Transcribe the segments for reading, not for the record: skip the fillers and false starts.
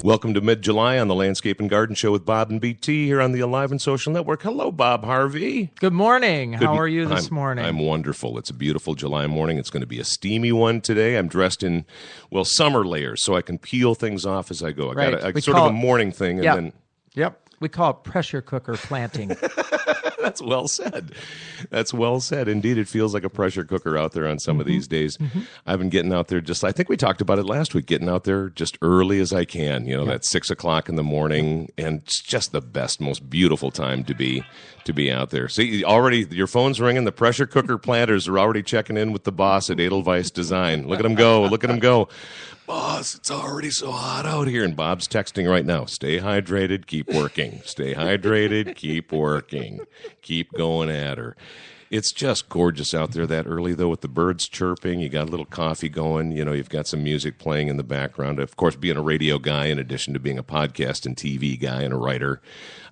Welcome to Mid-July on the Landscape and Garden Show with Bob and BT here on the Alive and Social Network. Hello, Bob Harvey. Good morning. How are you this morning? I'm wonderful. It's a beautiful July morning. It's going to be a steamy one today. I'm dressed in, summer layers so I can peel things off as I go. I got sort of a morning thing. And then. Yep. We call it pressure cooker planting. That's well said. That's well said. Indeed, it feels like a pressure cooker out there on some of these days. I've been getting out there I think we talked about it last week, getting out there just early as I can, that 6 o'clock in the morning, and it's just the best, most beautiful time to be out there. See, already your phone's ringing. The pressure cooker planters are already checking in with the boss at Edelweiss Design. Look at them go. Look at them go. Boss, it's already so hot out here. And Bob's texting right now. Stay hydrated, keep working. Stay hydrated, keep working. Keep going at her. It's just gorgeous out there that early, though, with the birds chirping. You got a little coffee going. You've got some music playing in the background. Of course, being a radio guy, in addition to being a podcast and TV guy and a writer,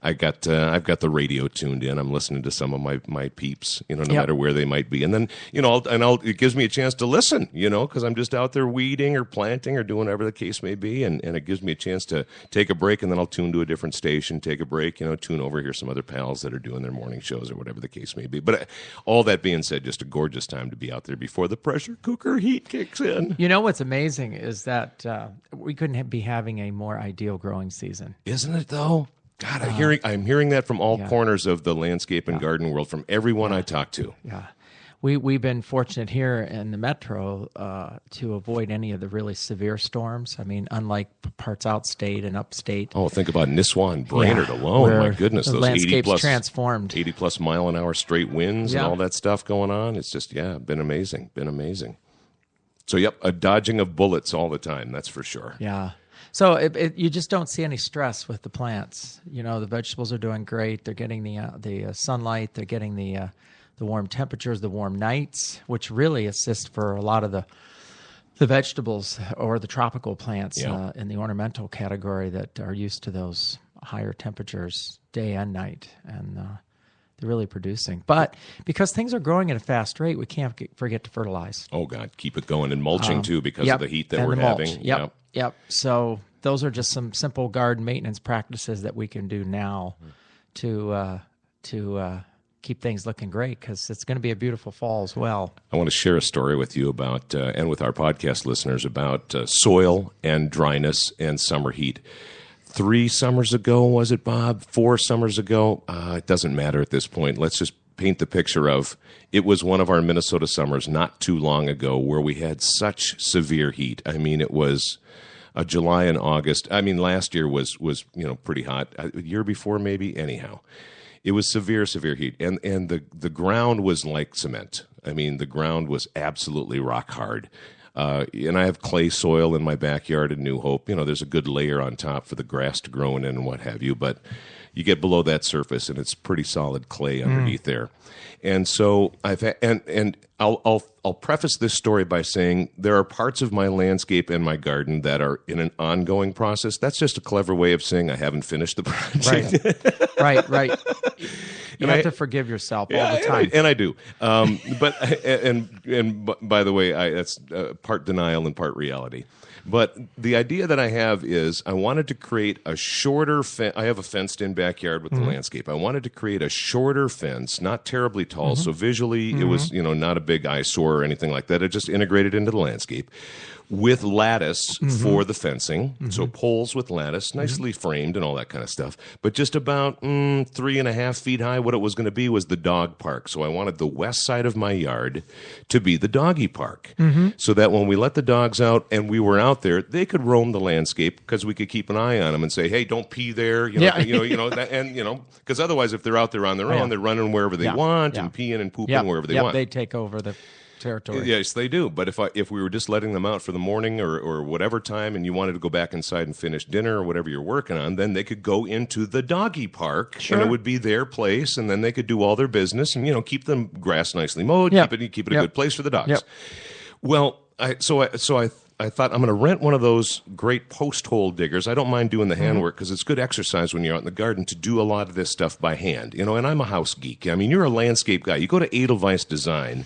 I've got the radio tuned in. I'm listening to some of my peeps, no matter where they might be. And then, it gives me a chance to listen, because I'm just out there weeding or planting or doing whatever the case may be. And it gives me a chance to take a break, and then I'll tune to a different station, take a break, tune over, hear some other pals that are doing their morning shows or whatever the case may be. But all that being said, just a gorgeous time to be out there before the pressure cooker heat kicks in. What's amazing is that we couldn't be having a more ideal growing season. Isn't it, though? God, I'm hearing that from all corners of the landscape and garden world, from everyone I talk to. Yeah. We've been fortunate here in the metro to avoid any of the really severe storms. I mean, unlike parts outstate and upstate. Oh, think about Nisswa and Brainerd alone. My goodness, the those landscape's transformed. 80-plus mile-an-hour straight winds and all that stuff going on. It's just, been amazing. So, a dodging of bullets all the time, that's for sure. Yeah. So you just don't see any stress with the plants. The vegetables are doing great. They're getting the sunlight. They're getting the warm temperatures, the warm nights, which really assist for a lot of the vegetables or the tropical plants in the ornamental category that are used to those higher temperatures day and night. And they're really producing. But because things are growing at a fast rate, we can't forget to fertilize. Oh, God, keep it going. And mulching, too, because of the heat that we're having. Yep. So those are just some simple garden maintenance practices that we can do now to keep things looking great, because it's going to be a beautiful fall as well. I want to share a story with you about, and with our podcast listeners, about soil and dryness and summer heat. 3 summers ago, was it, Bob? 4 summers ago? It doesn't matter at this point. Let's just paint the picture of, it was one of our Minnesota summers not too long ago where we had such severe heat. I mean, it was July and August. I mean, last year was pretty hot. A year before, maybe. Anyhow, it was severe heat, and the ground was like cement. I mean, the ground was absolutely rock hard. And I have clay soil in my backyard in New Hope. There's a good layer on top for the grass to grow in and what have you, but you get below that surface and it's pretty solid clay underneath there. And so I'll preface this story by saying there are parts of my landscape and my garden that are in an ongoing process. That's just a clever way of saying I haven't finished the project. Right. You have to forgive yourself all the time. And I do. But by the way, that's part denial and part reality. But the idea that I have is I wanted to create a shorter fence. I have a fenced-in backyard with the landscape. I wanted to create a shorter fence, not terribly tall, so visually it was not a big eyesore or anything like that. It just integrated into the landscape with lattice for the fencing, so poles with lattice, nicely framed and all that kind of stuff. But just about 3.5 feet high, what it was going to be was the dog park. So I wanted the west side of my yard to be the doggy park, so that when we let the dogs out and we were out there, they could roam the landscape because we could keep an eye on them and say, "Hey, don't pee there," because otherwise, if they're out there on their own, they're running wherever they want and peeing and pooping wherever they want. They take over the territory. Yes, they do. But if we were just letting them out for the morning or whatever time, and you wanted to go back inside and finish dinner or whatever you're working on, then they could go into the doggy park, and it would be their place, and then they could do all their business and keep the grass nicely mowed, keep it a good place for the dogs. Well, I thought I'm going to rent one of those great post hole diggers. I don't mind doing the handwork because it's good exercise when you're out in the garden to do a lot of this stuff by hand. And I'm a house geek. I mean, you're a landscape guy. You go to Edelweiss Design,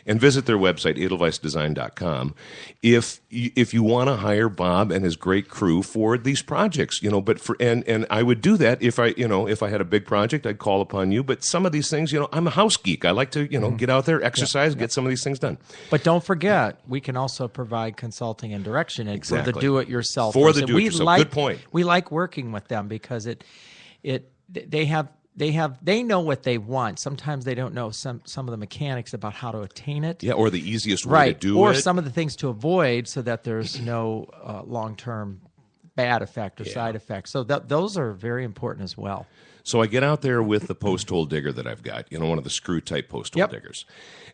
and visit their website, edelweissdesign.com, if you want to hire Bob and his great crew for these projects, but and I would do that if I had a big project, I'd call upon you. But some of these things, I'm a house geek. I like to, get out there, exercise, get some of these things done. But don't forget, we can also provide consulting and direction for the do-it-yourself. For the do-it-yourself. Good point. We like working with them because they know what they want. Sometimes they don't know some of the mechanics about how to attain it. Yeah, or the easiest way to do it. Or some of the things to avoid so that there's no long-term bad effect or side effects. So those are very important as well. So I get out there with the post hole digger that I've got, one of the screw type post hole diggers,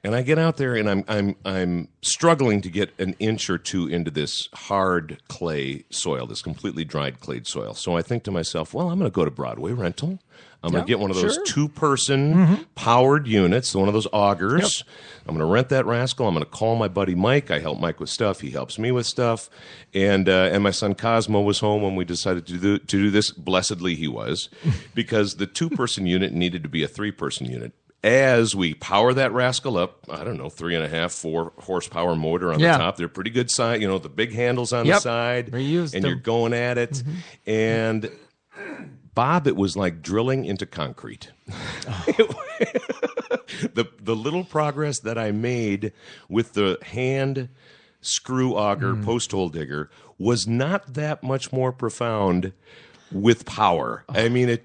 and I get out there and I'm struggling to get an inch or two into this hard clay soil, this completely dried clay soil. So I think to myself, well, I'm going to go to Broadway Rental. I'm going to get one of those two-person powered units, one of those augers. I'm going to rent that rascal. I'm going to call my buddy Mike. I help Mike with stuff. He helps me with stuff. And my son Cosmo was home when we decided to do this. Blessedly, he was, because the two-person unit needed to be a three-person unit. As we power that rascal up, I don't know, 3.5, 4 horsepower motor on the top. They're pretty good size. The big handles on the side. And you're going at it. And Bob, it was like drilling into concrete. The little progress that I made with the hand screw auger post hole digger was not that much more profound with power. I mean,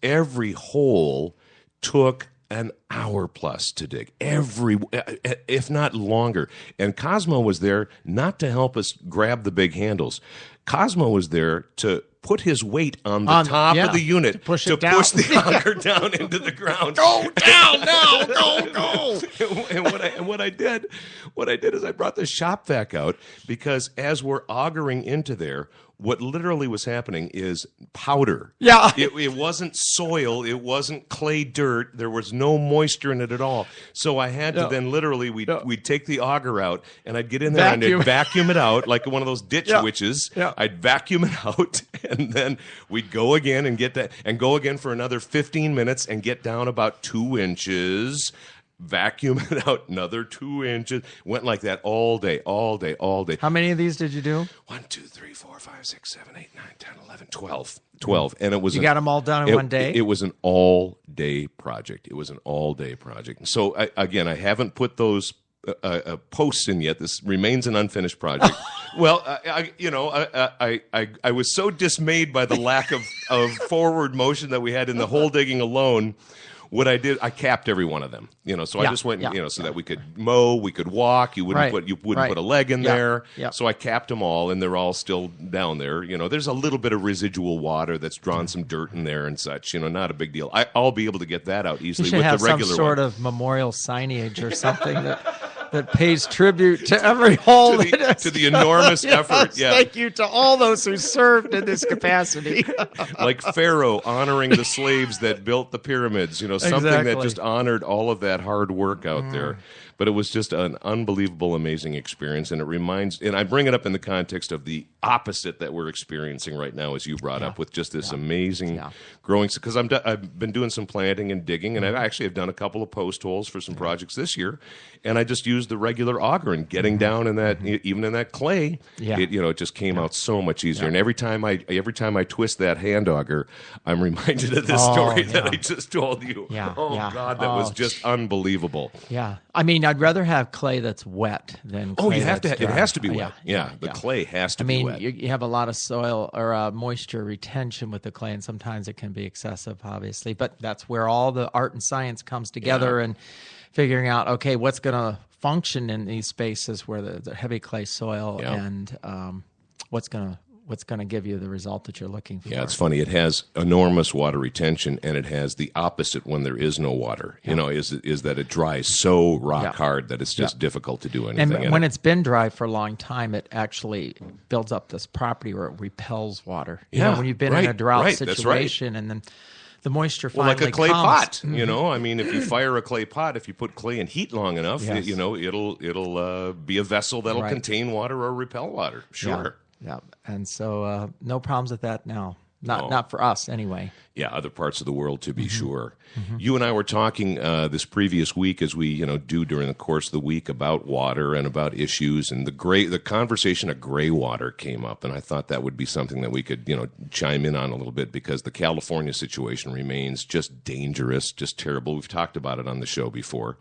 every hole took an hour plus to dig, if not longer. And Cosmo was there not to help us grab the big handles. Cosmo was there to put his weight on the top of the unit to push the auger down into the ground. Go down now, go. And what I did is I brought the shop vac out, because as we're augering into there, what literally was happening is powder. Yeah. It wasn't soil. It wasn't clay dirt. There was no moisture in it at all. So I had to then literally, we'd take the auger out, and I'd get in there and I'd vacuum it out like one of those ditch witches. Yeah. I'd vacuum it out, and then we'd go again and get that, and go again for another 15 minutes and get down about 2 inches. Vacuum it out another 2 inches. Went like that all day. How many of these did you do? 1, 2, 3, 4, 5, 6, 7, 8, 9, 10, 11, 12. And it was got them all done in one day? It was an all-day project. So, I haven't put those posts in yet. This remains an unfinished project. Well, I was so dismayed by the lack of forward motion that we had in the hole digging alone. What I did, I capped every one of them. So I just went, so that we could mow, we could walk. You wouldn't put a leg in there. Yeah. So I capped them all, and they're all still down there. There's a little bit of residual water that's drawn some dirt in there and such. Not a big deal. I'll be able to get that out easily with the regular one. You should have some sort of memorial signage or something that pays tribute to every hole to the enormous effort. Yeah. Thank you to all those who served in this capacity. Like Pharaoh honoring the slaves that built the pyramids, something that just honored all of that hard work out there. But it was just an unbelievable, amazing experience. And and I bring it up in the context of the opposite that we're experiencing right now, as you brought up, with just this amazing growing. Because I've been doing some planting and digging, and I actually have done a couple of post holes for some projects this year. And I just used the regular auger, and getting down in that, even in that clay, it just came out so much easier. And every time I twist that hand auger, I'm reminded of this story that I just told you. God, that was just unbelievable. Yeah. I mean, I'd rather have clay that's wet than clay you have to. Dry. It has to be wet. The clay has to be wet. You have a lot of soil or moisture retention with the clay, and sometimes it can be excessive, obviously. But that's where all the art and science comes together, and figuring out, okay, what's going to function in these spaces where the heavy clay soil, and what's going to give you the result that you're looking for. Yeah, it's funny. It has enormous water retention, and it has the opposite when there is no water. Is that it dries so rock hard that it's just difficult to do anything. And when it's been dry for a long time, it actually builds up this property where it repels water. When you've been in a drought situation, and then the moisture finally like a clay pot. I mean, if you fire a clay pot, if you put clay in heat long enough, it'll be a vessel that'll contain water or repel water. Sure. Yeah, and so no problems with that now. Not for us anyway. Yeah, other parts of the world, to be sure. You and I were talking this previous week, as we do during the course of the week, about water and about issues, and the conversation of gray water came up, and I thought that would be something that we could chime in on a little bit, because the California situation remains just dangerous, just terrible. We've talked about it on the show before.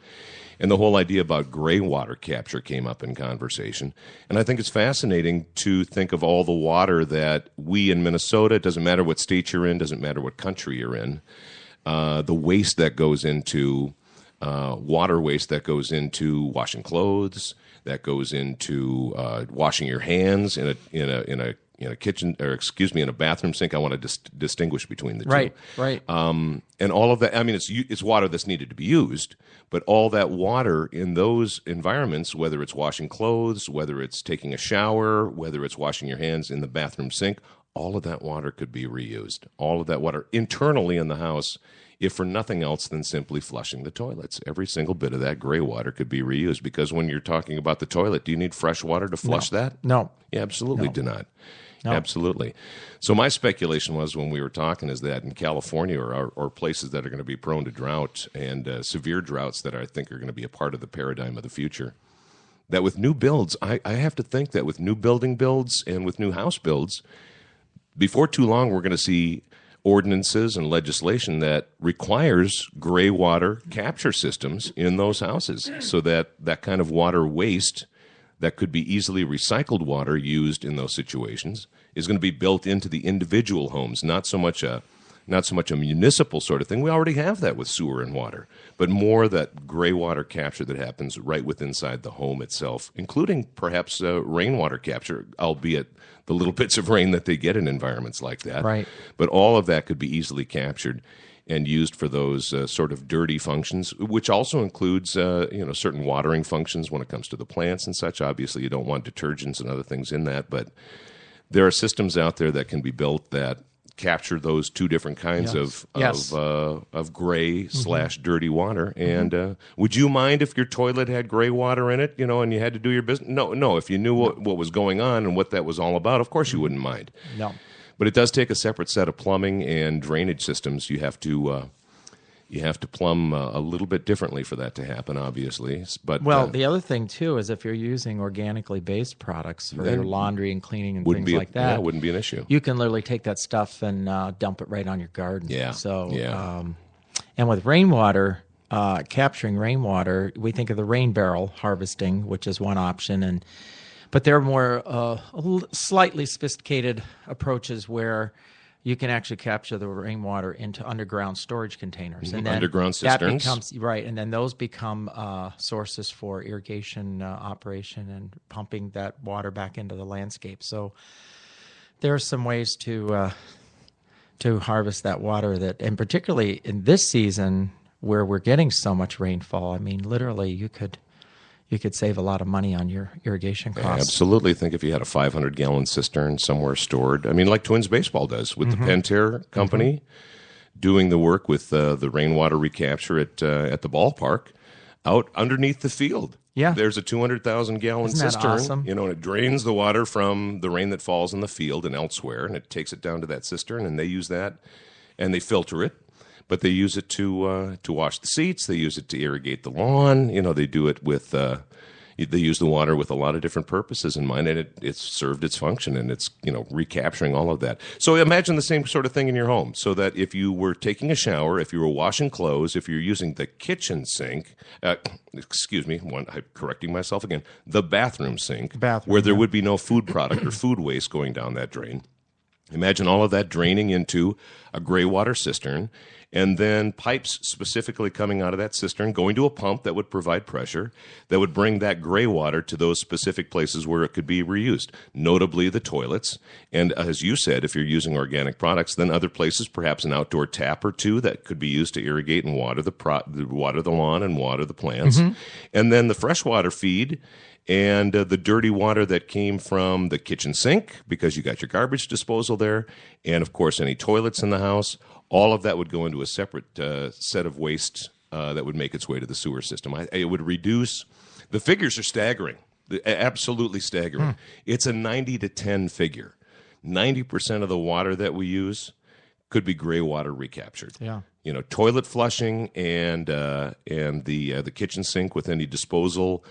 And the whole idea about gray water capture came up in conversation. And I think it's fascinating to think of all the water that we in Minnesota, it doesn't matter what state you're in, doesn't matter what country you're in, the waste that goes into, water waste that goes into washing clothes, that goes into washing your hands in a kitchen, or excuse me, in a bathroom sink. I want to distinguish between the two. Right. And all of that, I mean, it's water that's needed to be used, but all that water in those environments, whether it's washing clothes, whether it's taking a shower, whether it's washing your hands in the bathroom sink, all of that water could be reused. All of that water internally in the house, if for nothing else than simply flushing the toilets. Every single bit of that gray water could be reused, because when you're talking about the toilet, do you need fresh water to flush that? No. You absolutely do not. No. Absolutely. So my speculation was, when we were talking, is that in California or places that are going to be prone to drought and severe droughts that I think are going to be a part of the paradigm of the future, that with new builds, I have to think that with new building builds and with new house builds, before too long we're going to see ordinances and legislation that requires gray water capture systems in those houses, so that that kind of water waste that could be easily recycled water used in those situations is going to be built into the individual homes, not so much a municipal sort of thing. We already have that with sewer and water, but more that gray water capture that happens right within inside the home itself, including perhaps rainwater capture, albeit the little bits of rain that they get in environments like that. Right. But all of that could be easily captured and used for those sort of dirty functions, which also includes certain watering functions when it comes to the plants and such. Obviously, you don't want detergents and other things in that, but there are systems out there that can be built that capture those two different kinds of gray / dirty water. And would you mind if your toilet had gray water in it, and you had to do your business? No. If you knew what was going on and what that was all about, of course you wouldn't mind. No. But it does take a separate set of plumbing and drainage systems. You have to plumb a little bit differently for that to happen, obviously. But the other thing too is if you're using organically based products for your laundry and cleaning and things like that, yeah, it wouldn't be an issue. You can literally take that stuff and dump it right on your garden. Yeah. So, and with rainwater, capturing rainwater, we think of the rain barrel harvesting, which is one option, but there are more slightly sophisticated approaches where you can actually capture the rainwater into underground storage containers, and then underground cisterns. That becomes right, and then those become sources for irrigation operation and pumping that water back into the landscape. So there are some ways to harvest that water that, and particularly in this season where we're getting so much rainfall. I mean, literally, you could save a lot of money on your irrigation costs. I absolutely think if you had a 500-gallon cistern somewhere stored, I mean, like Twins Baseball does with the Pentair company, doing the work with the rainwater recapture at the ballpark, out underneath the field. Yeah. There's a 200,000-gallon cistern, awesome? and it drains the water from the rain that falls in the field and elsewhere, and it takes it down to that cistern, and they use that, and they filter it. But they use it to wash the seats. They use it to irrigate the lawn. They do it with they use the water with a lot of different purposes in mind, and it's served its function, and it's recapturing all of that. So imagine the same sort of thing in your home, so that if you were taking a shower, if you were washing clothes, if you're using the kitchen sink, I'm correcting myself again, the bathroom sink, where there would be no food product or food waste going down that drain. Imagine all of that draining into a gray water cistern, and then pipes specifically coming out of that cistern, going to a pump that would provide pressure, that would bring that gray water to those specific places where it could be reused, notably the toilets. And as you said, if you're using organic products, then other places, perhaps an outdoor tap or two that could be used to irrigate and water the lawn and water the plants. And then the freshwater feed and the dirty water that came from the kitchen sink, because you got your garbage disposal there, and of course any toilets in the house, all of that would go into a separate set of waste that would make its way to the sewer system. It would reduce, the figures are staggering, absolutely staggering. It's a 90 to 10 figure. 90% of the water that we use could be gray water recaptured. Yeah. You know, toilet flushing and the kitchen sink with any disposal,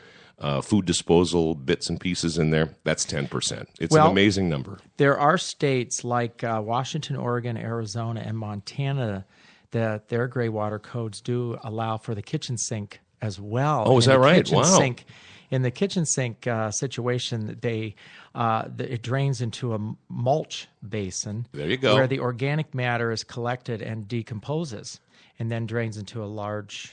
food disposal bits and pieces in there, that's 10%. It's an amazing number. There are states like Washington, Oregon, Arizona, and Montana that their gray water codes do allow for the kitchen sink as well. Oh, is that right? Wow. In the kitchen sink situation, it drains into a mulch basin. There you go. Where the organic matter is collected and decomposes, and then drains into a larger,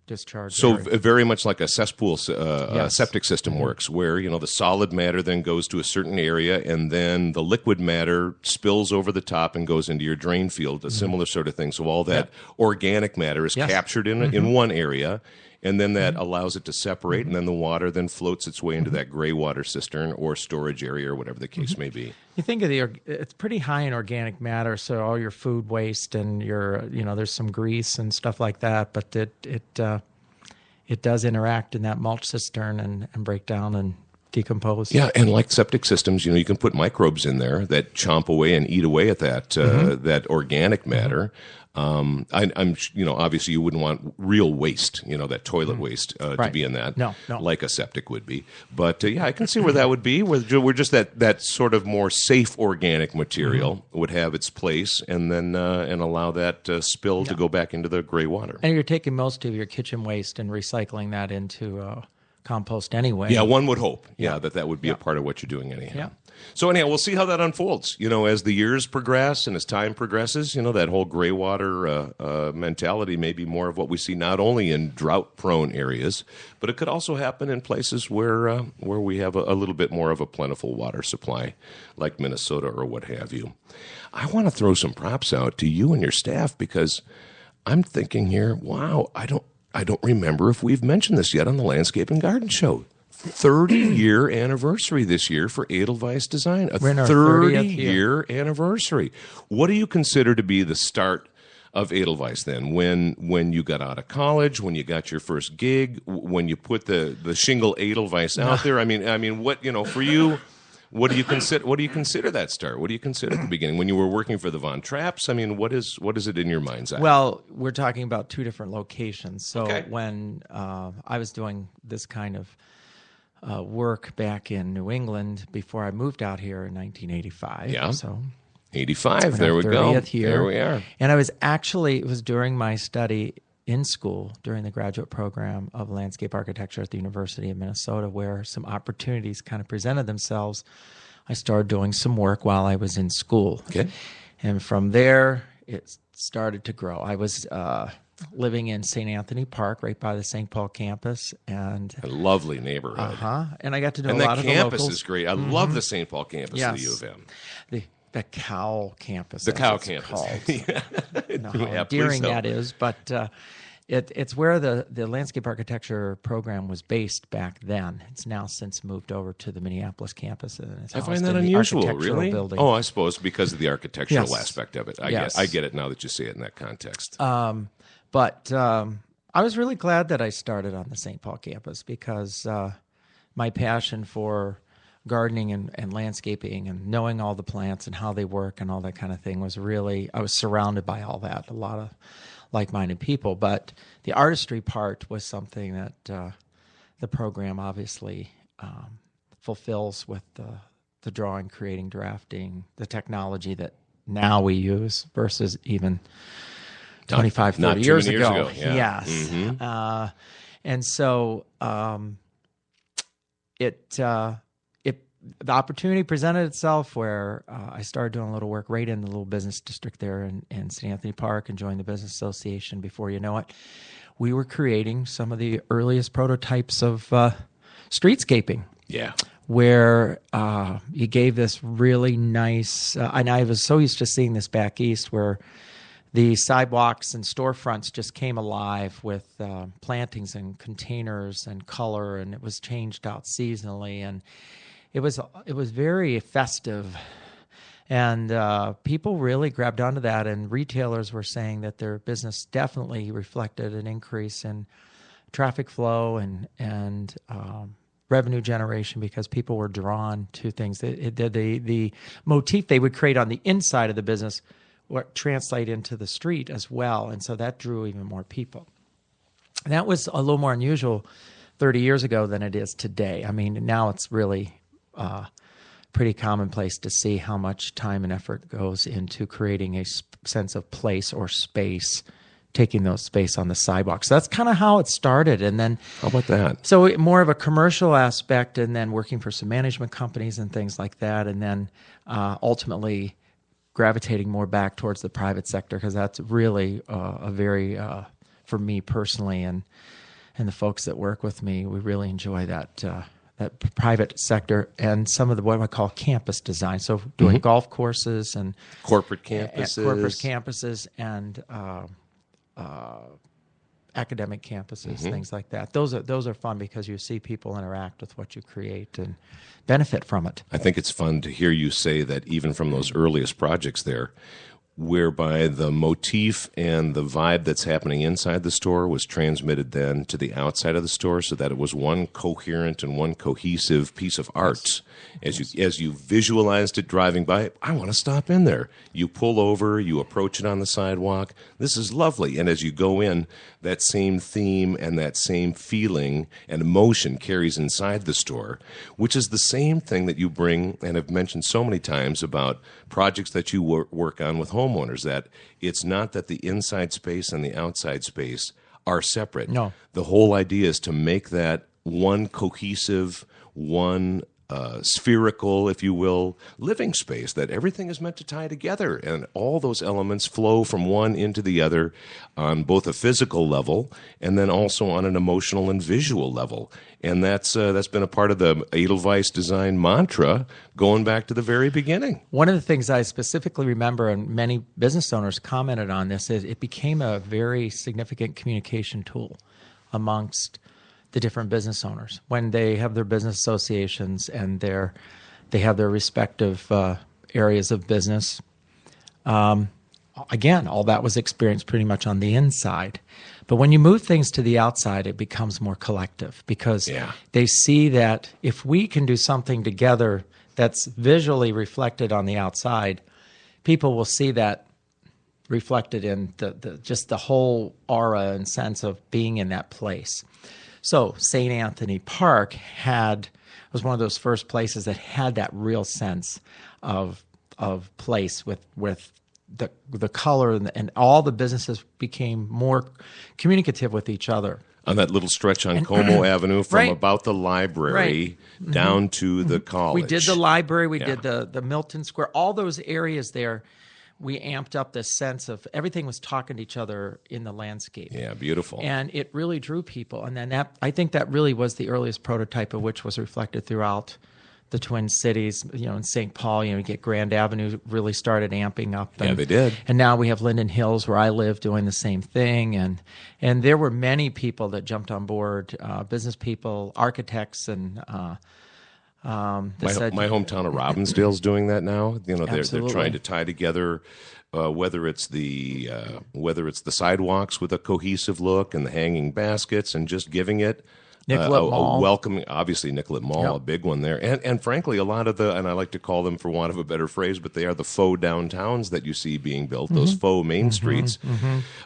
discharge. So area. very much like a cesspool septic system works, where the solid matter then goes to a certain area, and then the liquid matter spills over the top and goes into your drain field. A similar sort of thing. So all that organic matter is captured in one area, and then that allows it to separate, and then the water then floats its way into that gray water cistern or storage area or whatever the case may be. You think of it's pretty high in organic matter, so all your food waste and your, there's some grease and stuff like that, but it does interact in that mulch cistern and break down and decompose. Yeah, and like septic systems, you can put microbes in there that chomp away and eat away at that organic matter. I'm obviously you wouldn't want real waste, that toilet waste to be in that, no, like a septic would be. But I can see where that would be. Where just that sort of more safe organic material would have its place, and then and allow that spill to go back into the gray water. And you're taking most of your kitchen waste and recycling that into compost anyway. Yeah, one would hope. That would be a part of what you're doing anyhow. Yeah. So anyhow, we'll see how that unfolds. As the years progress and as time progresses, that whole gray water mentality may be more of what we see not only in drought-prone areas, but it could also happen in places where we have a little bit more of a plentiful water supply, like Minnesota or what have you. I want to throw some props out to you and your staff, because I'm thinking here, wow, I don't remember if we've mentioned this yet on the Landscape and Garden Show. 30-year anniversary this year for Edelweiss Design. A 30-year anniversary. What do you consider to be the start of Edelweiss then? When you got out of college, when you got your first gig, when you put the shingle Edelweiss out there? I mean, what for you? What do you consider that start? What do you consider the beginning? When you were working for the Von Trapps? I mean, what is it in your mind's eye? Well, we're talking about two different locations. So Okay. when I was doing this kind of work back in New England before I moved out here in 1985. Yeah. So 85. There we go. 30th year. There we are. And it was during my study in school, during the graduate program of landscape architecture at the University of Minnesota, where some opportunities kind of presented themselves. I started doing some work while I was in school. Okay. And from there, it started to grow. I was living in St. Anthony Park, right by the St. Paul campus, and A lovely neighborhood. and I got to know And a that lot of the campus locals. is great. I love the St. Paul campus of the U Yes. of M. The Cow campus. The as Cow it's campus. called. Yeah. I don't know how Yeah, please endearing don't. that is, but it's where the landscape architecture program was based back then. It's now since moved over to the Minneapolis campus. And it's I housed find that in the unusual, architectural really. building. Oh, I suppose because of the architectural Yes. aspect of it. Yes. I get it now that you say it in that context. But I was really glad that I started on the St. Paul campus, because my passion for gardening and landscaping and knowing all the plants and how they work and all that kind of thing was really, I was surrounded by all that, a lot of like-minded people. But the artistry part was something that the program obviously fulfills with the drawing, creating, drafting, the technology that now we use versus even 25, 30 not too years many ago. years ago, yeah. Yes. And so the opportunity presented itself where I started doing a little work right in the little business district there in St. Anthony Park and joined the Business Association. Before you know it, we were creating some of the earliest prototypes of streetscaping. Yeah. Where you gave this really nice, and I was so used to seeing this back east, where the sidewalks and storefronts just came alive with plantings and containers and color, and it was changed out seasonally, and it was very festive, and people really grabbed onto that, and retailers were saying that their business definitely reflected an increase in traffic flow and revenue generation because people were drawn to things. The motif they would create on the inside of the business would translate into the street as well, and so that drew even more people. And that was a little more unusual 30 years ago than it is today. I mean, now it's really pretty commonplace to see how much time and effort goes into creating a sense of place or space, taking those space on the sidewalk. So that's kind of how it started. And then, how about that? So more of a commercial aspect, and then working for some management companies and things like that. And then ultimately gravitating more back towards the private sector, because that's really a very, for me personally, and the folks that work with me, we really enjoy that private sector and some of the what I call campus design. So doing golf courses and corporate campuses, and academic campuses, things like that. Those are fun because you see people interact with what you create and benefit from it. I think it's fun to hear you say that even from those earliest projects there, whereby the motif and the vibe that's happening inside the store was transmitted then to the outside of the store, so that it was one coherent and one cohesive piece of art. As you visualized it driving by, I want to stop in there. You pull over, you approach it on the sidewalk. This is lovely. And as you go in, that same theme and that same feeling and emotion carries inside the store, which is the same thing that you bring and have mentioned so many times about projects that you work on with homeowners, that it's not that the inside space and the outside space are separate. No. The whole idea is to make that one cohesive, one spherical, if you will, living space, that everything is meant to tie together, and all those elements flow from one into the other on both a physical level and then also on an emotional and visual level. And that's been a part of the Edelweiss design mantra going back to the very beginning. One of the things I specifically remember, and many business owners commented on this, is it became a very significant communication tool amongst the different business owners when they have their business associations and they have their respective areas of business. Again, all that was experienced pretty much on the inside. But when you move things to the outside, it becomes more collective, because they see that if we can do something together that's visually reflected on the outside, people will see that reflected in just the whole aura and sense of being in that place. So St. Anthony Park was one of those first places that had that real sense of place with the color, and all the businesses became more communicative with each other. On that little stretch on Como Avenue from about the library down to the college. We did the library, we did the Milton Square, all those areas there. We amped up the sense of everything was talking to each other in the landscape. Yeah, beautiful. And it really drew people. And then I think that really was the earliest prototype of which was reflected throughout the Twin Cities. In St. Paul, you get Grand Avenue really started amping up. And, they did. And now we have Linden Hills, where I live, doing the same thing. And there were many people that jumped on board, business people, architects, and my hometown of Robbinsdale's doing that now. They're trying to tie together whether it's the sidewalks with a cohesive look and the hanging baskets, and just giving it Nicollet Mall. A welcoming, obviously Nicollet Mall, a big one there. And frankly, a lot of and I like to call them, for want of a better phrase, but they are the faux downtowns that you see being built, those faux main streets.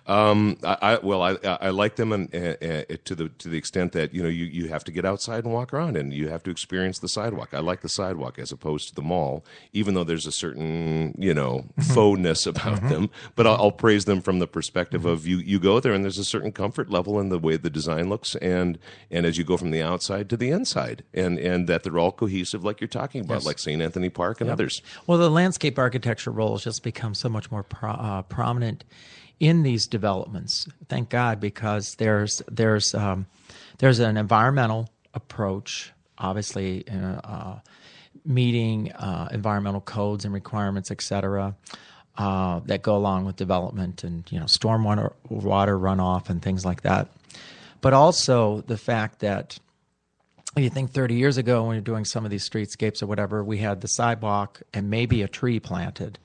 I like them, and to the extent that you have to get outside and walk around, and you have to experience the sidewalk. I like the sidewalk as opposed to the mall, even though there's a certain faux-ness about them. But I'll praise them from the perspective of you go there, and there's a certain comfort level in the way the design looks, and as you go from the outside to the inside, and that they're all cohesive, like you're talking about, like St. Anthony Park and others. Well, the landscape architecture role has just become so much more prominent in these developments. Thank God, because there's an environmental approach, obviously, meeting environmental codes and requirements, et cetera, that go along with development, and stormwater runoff and things like that. But also the fact that if you think 30 years ago, when you're doing some of these streetscapes or whatever, we had the sidewalk and maybe a tree planted,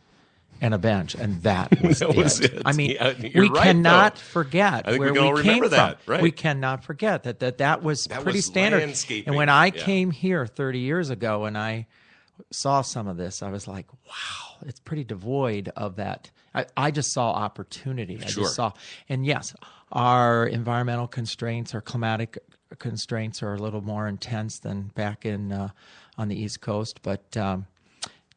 and a bench, and that was, That was it. I mean, Yeah, you're we right, cannot though. forget I think where we can all came remember from. that, right. We cannot forget that was pretty was standard. landscaping. And when I Yeah. came here 30 years ago and I saw some of this, I was like, wow, it's pretty devoid of that. I just saw opportunity. I Sure. just saw, and yes, our environmental constraints, our climatic constraints are a little more intense than back in on the East Coast, but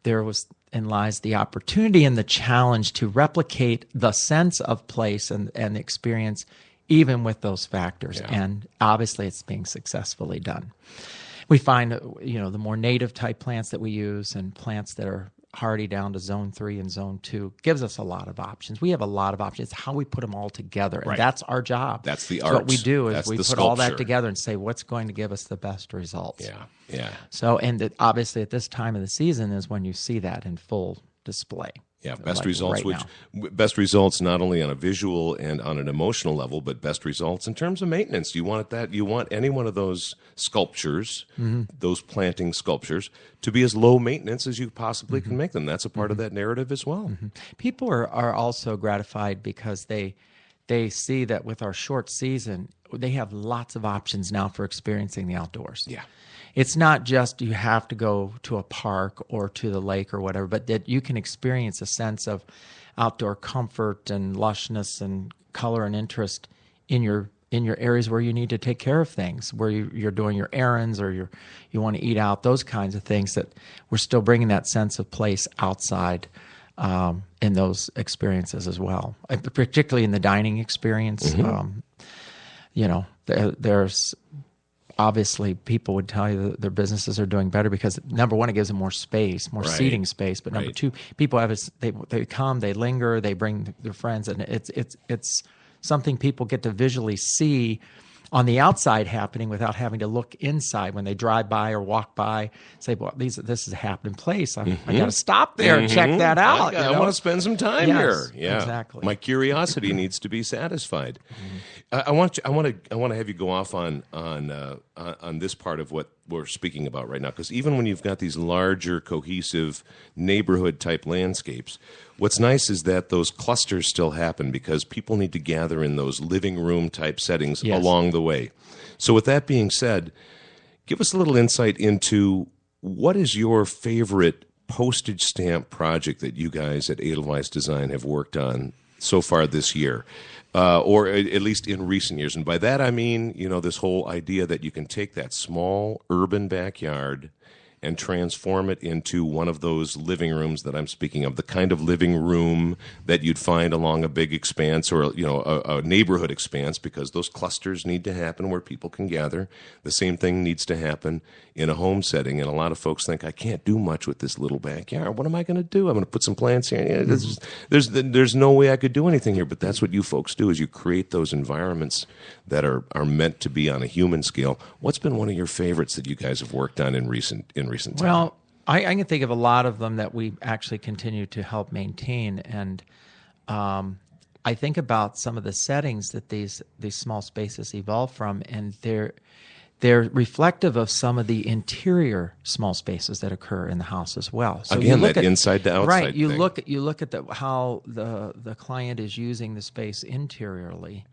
there was and lies the opportunity and the challenge to replicate the sense of place and the experience even with those factors. Yeah. And obviously it's being successfully done. We find, the more native type plants that we use and plants that are hardy down to zone 3 and zone 2 gives us a lot of options. We have a lot of options. It's how we put them all together. And Right. that's our job. That's the So what art. we do is That's we the put all that sculpture. together and say what's going to give us the best results. Yeah. So, and obviously at this time of the season is when you see that in full display. Yeah, best Like results, right best results not only on a visual and on an emotional level, but best results in terms of maintenance. You want any one of those sculptures, those planting sculptures, to be as low maintenance as you possibly can make them. That's a part of that narrative as well. People are also gratified because they see that with our short season, they have lots of options now for experiencing the outdoors. Yeah. It's not just you have to go to a park or to the lake or whatever, but that you can experience a sense of outdoor comfort and lushness and color and interest in your areas where you need to take care of things, where you're doing your errands or you want to eat out, those kinds of things, that we're still bringing that sense of place outside in those experiences as well, particularly in the dining experience. There's obviously people would tell you that their businesses are doing better because, number one, it gives them more space, more Right. seating space. But number Right. two, people have they come, they linger, they bring their friends, and it's something people get to visually see on the outside happening without having to look inside when they drive by or walk by. Say, well, this is a happening place. I got to stop there and check that out. I want to spend some time Yes, here. Yeah, exactly. My curiosity needs to be satisfied. I want to have you go off on this part of what we're speaking about right now, because even when you've got these larger, cohesive neighborhood type landscapes, what's nice is that those clusters still happen because people need to gather in those living room type settings Yes. along the way. So with that being said, give us a little insight into what is your favorite postage stamp project that you guys at Edelweiss Design have worked on so far this year, or at least in recent years. And by that I mean, this whole idea that you can take that small urban backyard and transform it into one of those living rooms that I'm speaking of, the kind of living room that you'd find along a big expanse or a neighborhood expanse, because those clusters need to happen where people can gather. The same thing needs to happen in a home setting, and a lot of folks think, I can't do much with this little backyard. What am I going to do? I'm going to put some plants here. Yeah, there's no way I could do anything here, but that's what you folks do, is you create those environments that are meant to be on a human scale. What's been one of your favorites that you guys have worked on in recent time? Well, I can think of a lot of them that we actually continue to help maintain, and I think about some of the settings that these small spaces evolve from, and they're reflective of some of the interior small spaces that occur in the house as well. So again, you look that at, inside to outside right? You thing. look at how the client is using the space interiorly,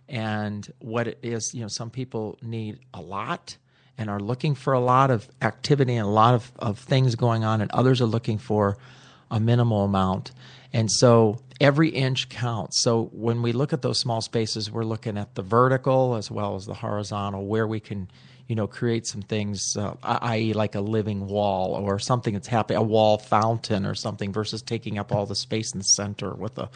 and what it is. Some people need a lot and are looking for a lot of activity and a lot of things going on, and others are looking for a minimal amount. And so every inch counts. So when we look at those small spaces, we're looking at the vertical as well as the horizontal, where we can, create some things, i.e. like a living wall or something that's happening, a wall fountain or something, versus taking up all the space in the center with a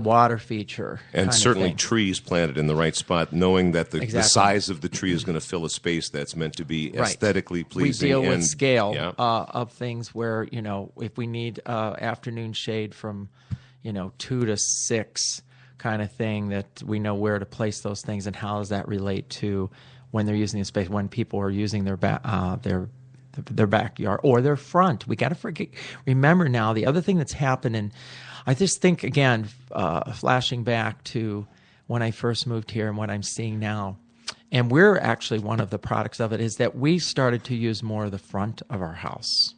water feature. And kind of certainly thing. trees planted in the right spot, knowing that the Exactly. size of the tree is going to fill a space that's meant to be Right. aesthetically pleasing. We deal with and, scale yeah. of things where, if we need afternoon shade from, 2 to 6 kind of thing, that we know where to place those things, and how does that relate to when they're using the space, when people are using their backyard or their front. We got to remember now the other thing that's happened, and I just think, again, flashing back to when I first moved here and what I'm seeing now, and we're actually one of the products of it, is that we started to use more of the front of our house.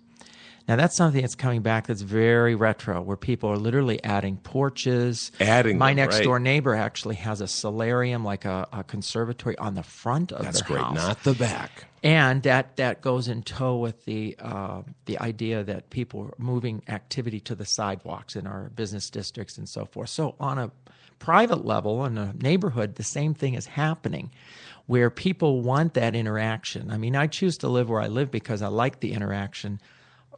Now, that's something that's coming back that's very retro, where people are literally adding porches. My next door neighbor actually has a solarium, like a conservatory, on the front of That's their great, house. not the back. And that goes in tow with the idea that people are moving activity to the sidewalks in our business districts and so forth. So on a private level, in a neighborhood, the same thing is happening, where people want that interaction. I mean, I choose to live where I live because I like the interaction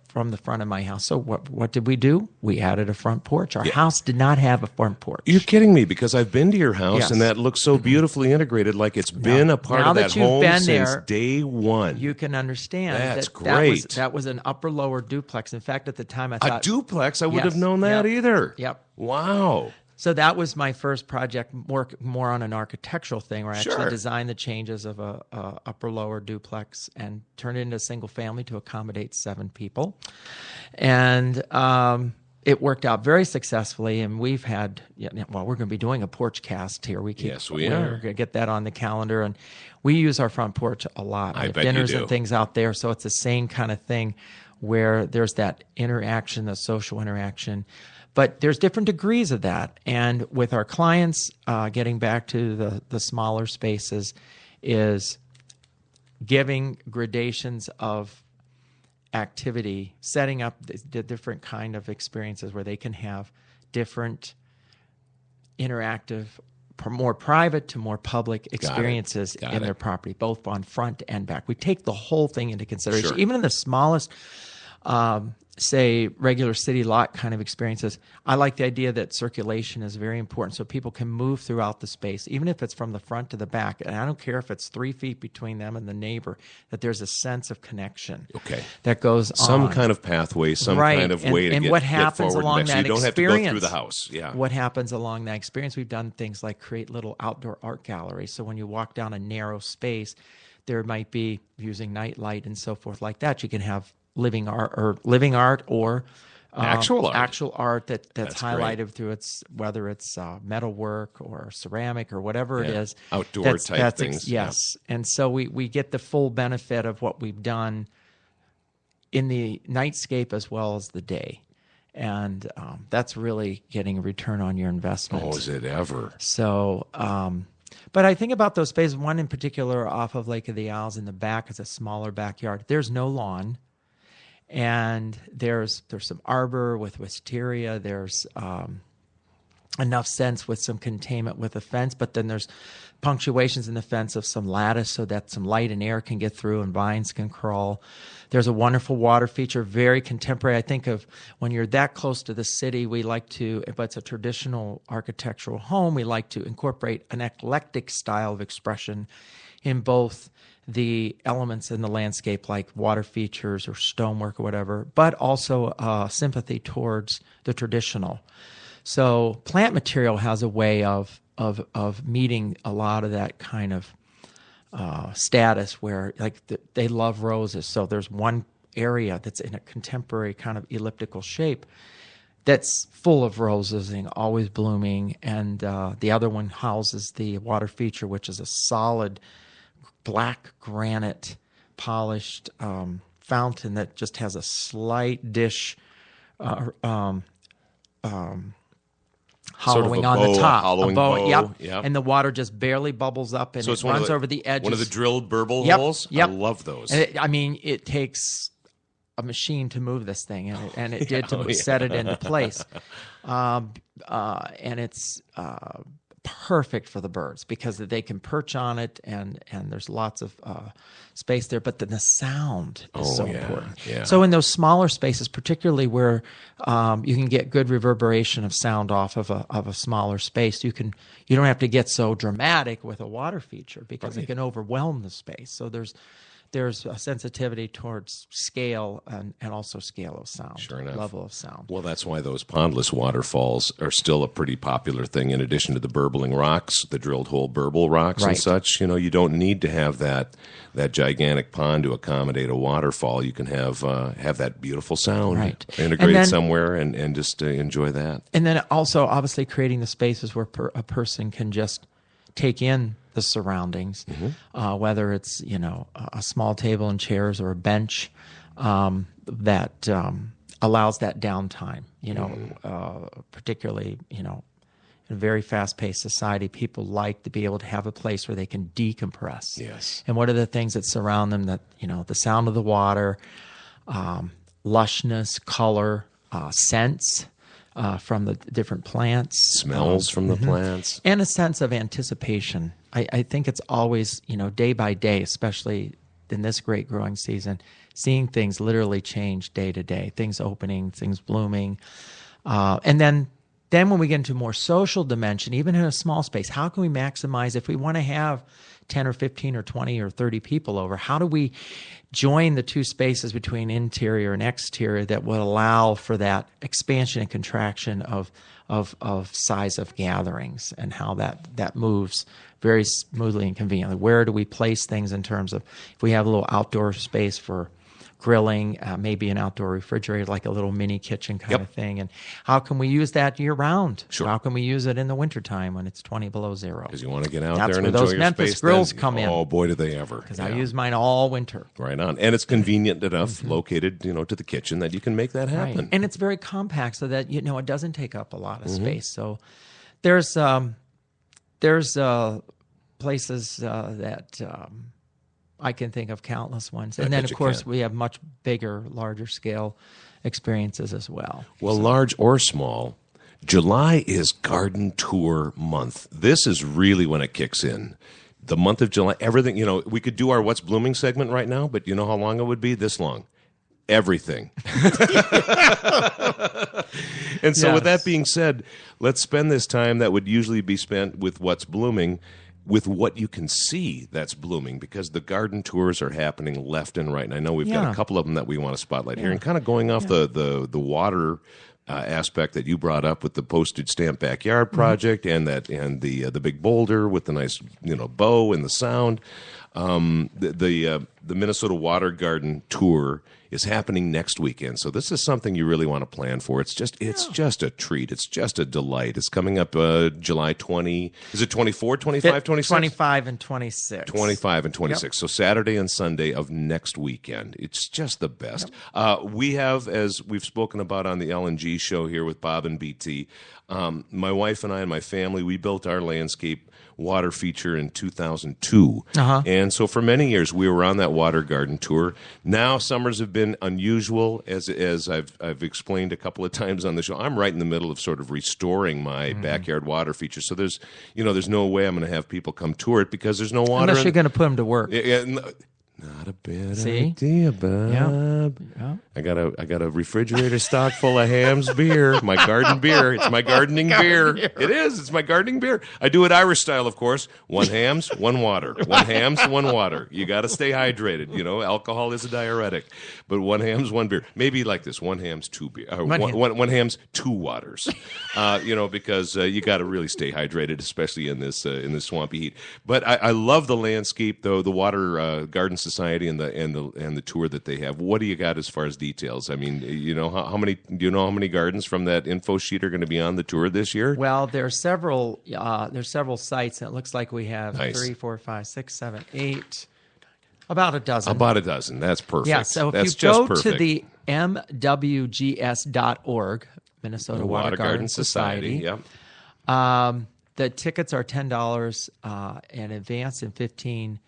from the front of my house. So what did we do? We added a front porch. Our house did not have a front porch. You're kidding me, because I've been to your house, Yes. and that looks so beautifully integrated, like it's been a part now of that that you've home been since there, day one. You can understand That's that great. That was an upper-lower duplex. In fact, at the time I A thought... duplex? I would Yes. have known that Yep. either. Yep. Wow. So that was my first project, more on an architectural thing, where I Sure. actually designed the changes of a upper-lower duplex and turned it into a single family to accommodate 7 people. And it worked out very successfully, and we've had, well, we're going to be doing a porch cast here. Yes, we we're are. going to get that on the calendar, and we use our front porch a lot. I We have bet you dinners do. and things out there, so it's the same kind of thing where there's that interaction, the social interaction. But there's different degrees of that. And with our clients, getting back to the smaller spaces, is giving gradations of activity, setting up the different kind of experiences where they can have different interactive, more private to more public experiences in their property, both on front and back. We take the whole thing into consideration. Sure. Even in the smallest, say, regular city lot kind of experiences, I like the idea that circulation is very important, so people can move throughout the space, even if it's from the front to the back. And I don't care if it's 3 feet between them and the neighbor, that there's a sense of connection that goes on. Some kind of pathway, some kind of way to and get, what get happens forward along next. that You don't have to experience, go through the house. Yeah. What happens along that experience, we've done things like create little outdoor art galleries. So when you walk down a narrow space, there might be, using night light and so forth like that, you can have living art or Actual art that's highlighted great. through its, whether it's metalwork or ceramic or whatever it is, outdoor type things. Yes. And so we get the full benefit of what we've done in the nightscape as well as the day, and that's really getting a return on your investment. Oh, is it ever? So but I think about those spaces, one in particular off of Lake of the Isles in the back is a smaller backyard. There's no lawn. And there's some arbor with wisteria. There's enough sense with some containment with a fence, but then there's punctuations in the fence of some lattice so that some light and air can get through and vines can crawl. There's a wonderful water feature, very contemporary. I think of when you're that close to the city, we like to, if it's a traditional architectural home, we like to incorporate an eclectic style of expression in both the elements in the landscape like water features or stonework or whatever, but also sympathy towards the traditional. So plant material has a way of meeting a lot of that kind of status where, like, they love roses. So there's one area that's in a contemporary kind of elliptical shape that's full of roses and always blooming, and the other one houses the water feature, which is a solid black granite polished fountain that just has a slight dish hollowing on the top. Hollowing bow. Yep. And the water just barely bubbles up and So it it's runs over the edges. One of the drilled burble Yep, holes? yep. I love those. And it takes a machine to move this thing, and it did to set it into place. And it's perfect for the birds because they can perch on it, and there's lots of space there. But then the sound is so important. Yeah. So in those smaller spaces, particularly where you can get good reverberation of sound off of a smaller space, you don't have to get so dramatic with a water feature because it can overwhelm the space. So there's a sensitivity towards scale and also scale of sound, Sure enough. level of sound. Well, that's why those pondless waterfalls are still a pretty popular thing. In addition to the burbling rocks, the drilled hole burble rocks and Right. such, you don't need to have that gigantic pond to accommodate a waterfall. You can have that beautiful sound Right. integrated And then- somewhere and just enjoy that. And then also, obviously, creating the spaces where a person can just take in the surroundings, whether it's a small table and chairs or a bench. that allows that downtime. Particularly in a very fast-paced society, people like to be able to have a place where they can decompress. Yes. And what are the things that surround them? That the sound of the water, lushness, color, scents from the different plants, Smells from the plants. and a sense of anticipation. I think it's always, day by day, especially in this great growing season, seeing things literally change day to day, things opening, things blooming. And then when we get into a more social dimension, even in a small space, how can we maximize if we want to have 10 or 15 or 20 or 30 people over? How do we join the two spaces between interior and exterior that would allow for that expansion and contraction of size of gatherings, and how that moves very smoothly and conveniently? Where do we place things in terms of, if we have a little outdoor space for grilling, maybe an outdoor refrigerator, like a little mini kitchen kind of thing. And how can we use that year round? Sure. How can we use it in the wintertime when it's 20 below zero? Because you want to get out That's there and where enjoy those your Memphis space. grills then. come in. Oh, boy, do they ever. Because I use mine all winter. Right on. And it's convenient enough, located, to the kitchen, that you can make that happen. Right. And it's very compact so that, it doesn't take up a lot of space. So there's places that I can think of countless ones. And then, of course, we have much bigger, larger scale experiences as well. Well, large or small, July is garden tour month. This is really when it kicks in. The month of July, everything, we could do our What's Blooming segment right now, but you know how long it would be? This long. Everything. And so with that being said, let's spend this time that would usually be spent with What's Blooming with what you can see that's blooming, because the garden tours are happening left and right. And I know we've got a couple of them that we want to spotlight here. And kind of going off the water aspect that you brought up with the postage stamp backyard project, and the big boulder with the nice bow and the sound. The Minnesota Water Garden Tour is happening next weekend, so this is something you really want to plan for. It's just a treat. It's just a delight. It's coming up July 20. Is it 24, 25, 26? 25 and 26. 25 and 26. So Saturday and Sunday of next weekend. It's just the best. We have, as we've spoken about on the LNG show here with Bob and BT, my wife and I and my family, we built our landscape water feature in 2002. And so for many years we were on that water garden tour. Now summers have been unusual, as I've explained a couple of times on the show. I'm right in the middle of sort of restoring my backyard water feature. So there's no way I'm going to have people come tour it because there's no water. Unless you're going to put them to work. Not a bad idea, Bob. Yeah. I got a refrigerator stock full of Ham's beer, my garden beer. It's my gardening beer. It is. It's my gardening beer. I do it Irish style, of course. 1 Ham's, 1 water. 1 Ham's, 1 water. You got to stay hydrated. Alcohol is a diuretic, but 1 Ham's, 1 beer. Maybe like this: 1 Ham's, 2 beer. One Ham's, 2 waters. Because you got to really stay hydrated, especially in this swampy heat. But I love the landscape, though. The Water Garden Society and the tour that they have. What do you got as far as details? I mean, how many? Do you know how many gardens from that info sheet are going to be on the tour this year? Well, there's several sites, and it looks like we have Nice. 3, 4, 5, 6, 7, 8, about a dozen. About a dozen. That's perfect. Yeah. So if That's you go just to perfect. the MWGS.org, Minnesota Water Garden Society. Yep. The tickets are $10 in advance and $15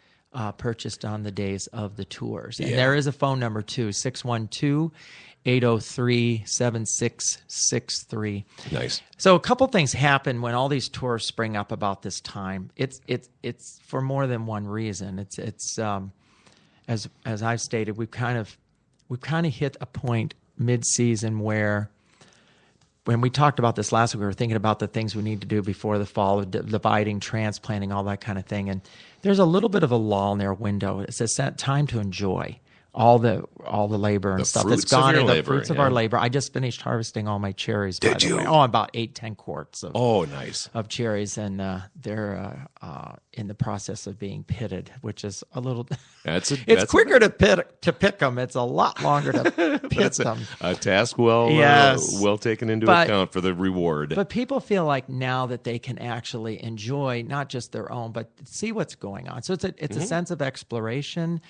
purchased on the days of the tours. And there is a phone number too, 612-803-7663. Nice. So a couple things happen when all these tours spring up about this time. It's for more than one reason. It's as I've stated, we've kind of hit a point mid-season where, when we talked about this last week, we were thinking about the things we need to do before the fall, dividing, transplanting, all that kind of thing. And there's a little bit of a lull in their window. It's a time to enjoy all the labor and stuff that's gone in, the fruits of our labor. I just finished harvesting all my cherries. Did you? Oh, about 8-10 quarts of Nice. of cherries, and they're in the process of being pitted, which is a little. It's quicker to pick them. It's a lot longer to pit them. A task well taken into account for the reward. But people feel like now that they can actually enjoy not just their own, but see what's going on. So it's a sense of exploration.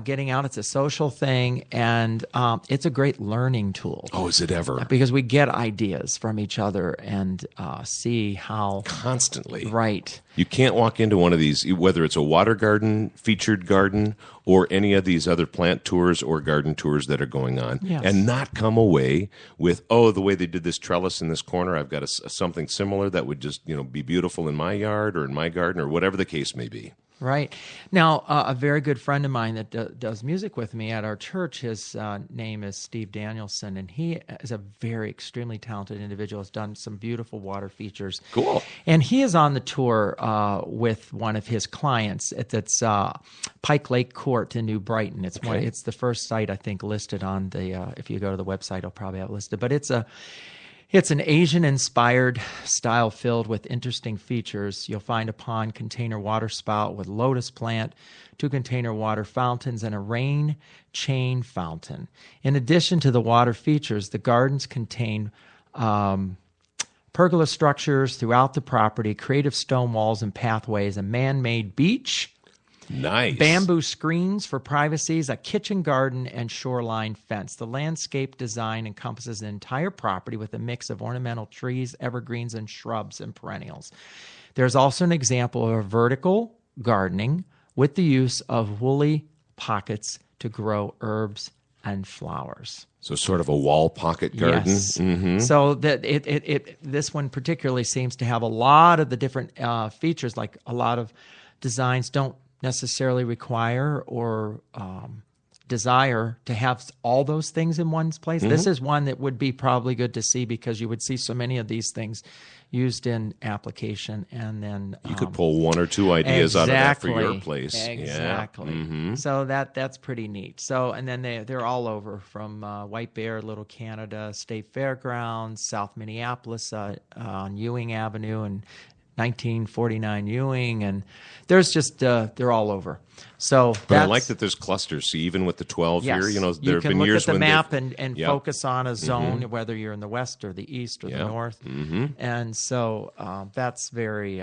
getting out. It's a social thing, and it's a great learning tool. Oh, is it ever? Because we get ideas from each other and see how Constantly. right. You can't walk into one of these, whether it's a water garden, featured garden, or any of these other plant tours or garden tours that are going on, Yes. and not come away with, oh, the way they did this trellis in this corner, I've got something similar that would just be beautiful in my yard or in my garden or whatever the case may be. Right. Now, a very good friend of mine that does music with me at our church, his name is Steve Danielson, and he is a very extremely talented individual, has done some beautiful water features. Cool. And he is on the tour with one of his clients. It's Pike Lake Court in New Brighton. It's Okay. it's the first site, I think, listed on the, if you go to the website, I'll probably have it listed. But it's an Asian-inspired style filled with interesting features. You'll find a pond container water spout with lotus plant, 2 container water fountains, and a rain chain fountain. In addition to the water features, the gardens contain pergola structures throughout the property, creative stone walls and pathways, a man-made beach, Nice. bamboo screens for privacies, a kitchen garden, and shoreline fence. The landscape design encompasses the entire property with a mix of ornamental trees, evergreens, and shrubs and perennials. There's also an example of vertical gardening with the use of woolly pockets to grow herbs and flowers. So sort of a wall pocket garden. Yes. Mm-hmm. So that this one particularly seems to have a lot of the different features, like a lot of designs don't necessarily require or desire to have all those things in one place. This is one that would be probably good to see because you would see so many of these things used in application, and then You could pull 1 or 2 ideas out of that for your Exactly. place. Exactly. Yeah. Mm-hmm. So that's pretty neat. So and then they're all over from White Bear, Little Canada, State Fairgrounds, South Minneapolis on Ewing Avenue and 1949 Ewing, and there's just they're all over. So But I like that there's clusters. See, even with the 12 yes, here, there you have can been look years at the when map they've- and Yep. focus on a zone, whether you're in the west or the east or the north, and so that's very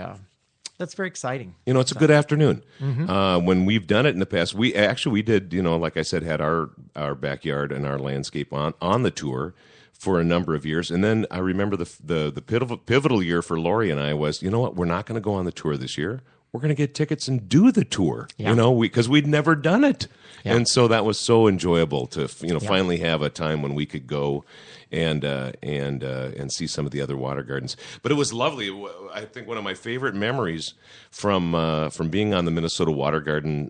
exciting. It's a good afternoon. When we've done it in the past, we did, like I said, had our backyard and our landscape on the tour for a number of years. And then I remember the pivotal year for Lori and I was, you know what, we're not going to go on the tour this year. We're going to get tickets and do the tour, because we'd never done it. Yeah. And so that was so enjoyable to, finally have a time when we could go and see some of the other water gardens. But it was lovely. I think one of my favorite memories from being on the Minnesota Water Garden